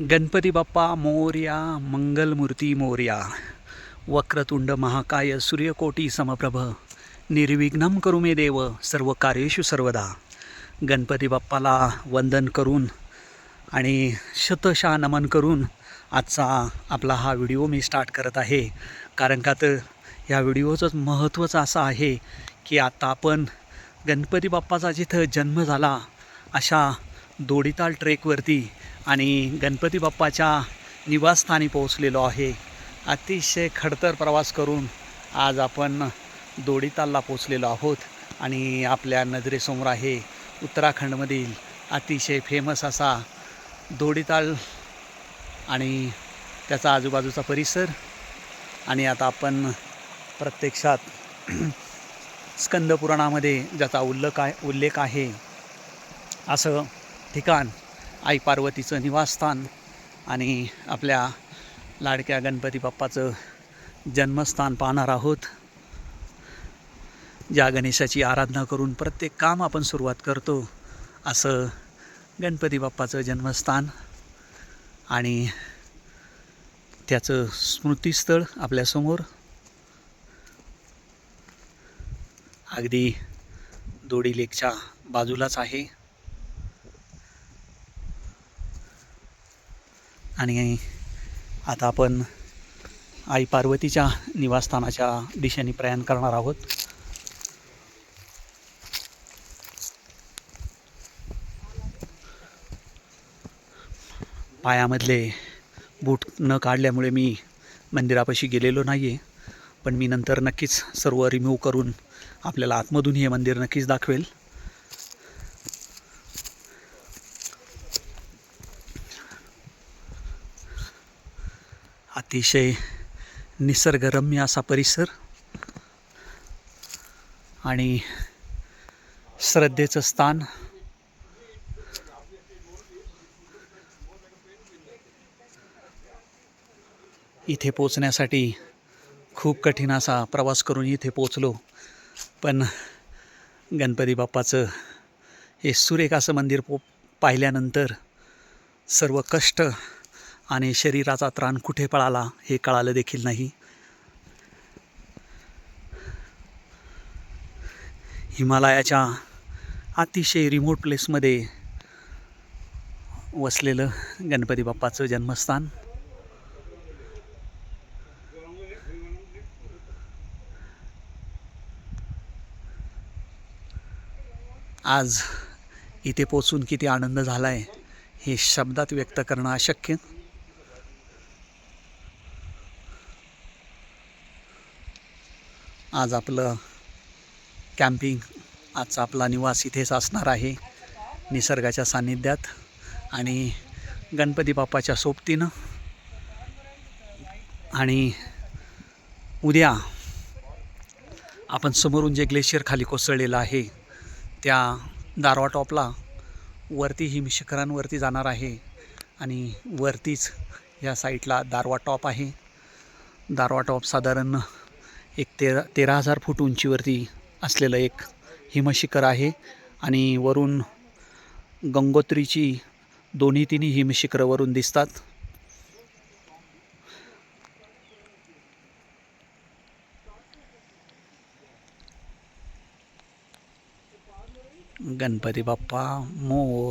गणपती बाप्पा मोरया, मंगलमूर्ती मोरया, वक्रतुंड महाकाय सूर्यकोटी समप्रभ, निर्विघ्नं करू मे देव सर्व कार्येषु सर्वदा. गणपती बाप्पाला वंदन करून आणि शतशः नमन करून आजचा आपला हा व्हिडिओ मी स्टार्ट करत आहे. कारण का तर ह्या व्हिडिओचं महत्त्वच असं आहे की आता आपण गणपती बाप्पाचा जिथं जन्म झाला अशा दोडीताल ट्रेकवरती आणि गणपती बाप्पाच्या निवासस्थानी पोहोचलेलो आहे. अतिशय खडतर प्रवास करून आज आपण दोडीतालला पोहोचलेलो आहोत आणि आपल्या नजरेसमोर आहे उत्तराखंडमधील अतिशय फेमस असा दोडीताल आणि त्याचा आजूबाजूचा परिसर. आणि आता आपण प्रत्यक्षात स्कंदपुराणामध्ये ज्याचा उल्लेख आहे असं ठिकाण आई पार्वतीचं निवासस्थान आणि आपल्या लाडक्या गणपती बाप्पाचं जन्मस्थान पाहणार आहोत. ज्या गणेशाची आराधना करून प्रत्येक काम आपण सुरुवात करतो असं गणपती बाप्पाचं जन्मस्थान आणि त्याचं स्मृतिस्थळ आपल्यासमोर अगदी दोडी लेकच्या बाजूलाच आहे. आणि आता आपण आई पार्वतीच्या निवासस्थानाच्या दिशेने प्रयाण करणार आहोत. पायामधले बूट न काढल्यामुळे मी मंदिरापाशी गेलेलो नाही आहे, पण मी नंतर नक्कीच सर्व रिमूव्ह करून आपल्याला आतमधून हे मंदिर नक्कीच दाखवेल. अतिशय निसर्गरम्य असा परिसर आणि श्रद्धेचं स्थान. इथे पोचण्यासाठी खूप कठीण असा प्रवास करून इथे पोचलो, पण गणपती बाप्पाचं हे सुरेख असं मंदिर पाहिल्यानंतर सर्व कष्ट आणि शरीराचा त्राण कुठे पळाला हे कळालं देखील नाही. हिमालयाच्या अतिशय रिमोट प्लेसमध्ये वसलेलं गणपती बाप्पाचं जन्मस्थान. आज इथे पोचून किती आनंद झाला आहे हे शब्दात व्यक्त करणं अशक्य. आज आपलं कॅम्पिंग, आजचा आपला निवास इथेच असणार आहे निसर्गाच्या सान्निध्यात आणि गणपती बाप्पाच्या सोबतीनं. आणि उद्या आपण समोरून जे ग्लेशियर खाली कोसळलेलं आहे त्या दारवा टॉपला वरती हिमशिखरांवरती जाणार आहे आणि वरतीच या साईडला दारवा टॉप आहे. दारवा टॉप साधारण एक 13,000 फूट उंचीवरती असलेलं एक हिमशिखर आहे आणि वरून गंगोत्रीची तिन्ही हिमशिखरं वरून दिसतात. गणपती बाप्पा मोर.